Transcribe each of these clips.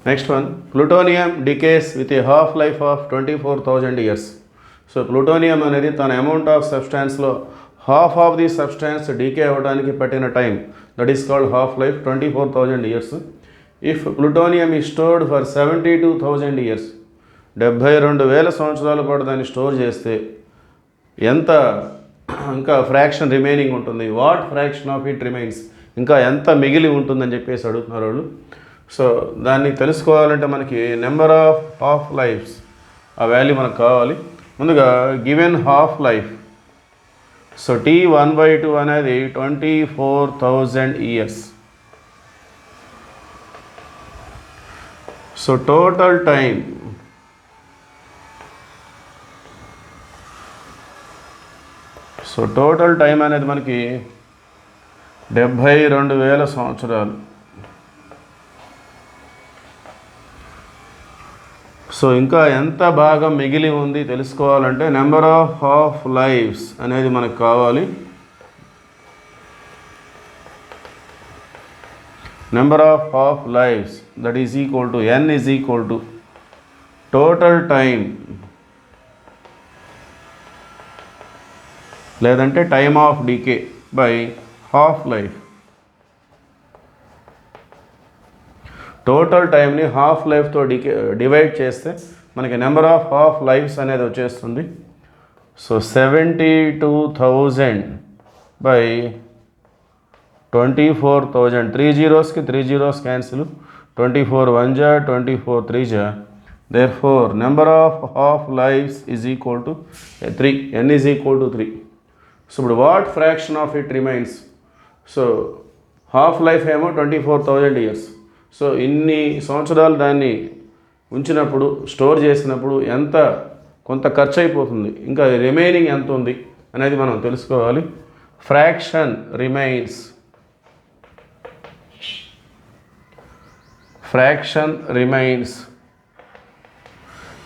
Next one, plutonium decays with a half life of 24,000 years. So plutonium అనేది తన amount of సబ్స్టాన్స్లో half of the substance decay అవ్వడానికి పట్టిన time, that is called half life, 24,000 years. If plutonium is stored for 72,000 years, 72,000 సంవత్సరాల పాటు దాన్ని store చేస్తే ఎంత ఇంకా ఫ్రాక్షన్ రిమైనింగ్ ఉంటుంది, what fraction of it remains, ఇంకా ఎంత మిగిలి ఉంటుందని చెప్పేసి అడుగుతున్నారు వాళ్ళు. సో దాన్ని తెలుసుకోవాలంటే మనకి నెంబర్ ఆఫ్ హాఫ్ లైఫ్స్, ఆ వాల్యూ మనకు కావాలి. ముందుగా given half life, so T1/2 అనేది 24,000 ఇయర్స్. సో టోటల్ టైం, అనేది మనకి 72,000 సంవత్సరాలు. సో ఇంకా ఎంత భాగం మిగిలి ఉంది తెలుసుకోవాలంటే నెంబర్ ఆఫ్ హాఫ్ లైఫ్స్ అనేది మనకు కావాలి. Number of half lifes that is equal to n is equal to total time లేదంటే time of decay by half life. Total టైంని హాఫ్ లైఫ్తో డివైడ్ చేస్తే మనకి నెంబర్ ఆఫ్ హాఫ్ లైఫ్స్ అనేది వచ్చేస్తుంది. సో 72,000 బై 24,000, 3 zeros కి 3 zeros క్యాన్సిల్, 24 1 జా 24 3 జా, therefore number of half lifes is equal to 3, n is equal to 3. So ఇప్పుడు what fraction of it remains, so half life ఏమో 24,000 years. So ఇన్ని సంవత్సరాలు దాన్ని ఉంచినప్పుడు, స్టోర్ చేసినప్పుడు కొంత ఖర్చు అయిపోతుంది, ఇంకా రిమైనింగ్ ఎంత ఉంది అనేది మనం తెలుసుకోవాలి. ఫ్రాక్షన్ రిమైన్స్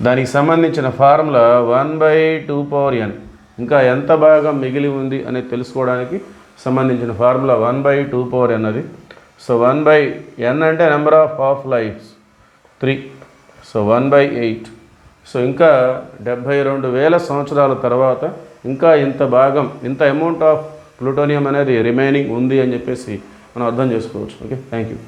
దానికి సంబంధించిన ఫార్ములా 1/2n, ఇంకా ఎంత భాగం మిగిలి ఉంది అనేది తెలుసుకోవడానికి సంబంధించిన ఫార్ములా 1/2n అది. సో 1/n అంటే number of half lives 3, so 1/8. So ఇంకా 72,000 సంవత్సరాల తర్వాత ఇంకా ఇంత అమౌంట్ ఆఫ్ ప్లూటోనియం అనేది రిమైనింగ్ ఉంది అని చెప్పేసి మనం అర్థం చేసుకోవచ్చు. Okay, thank you.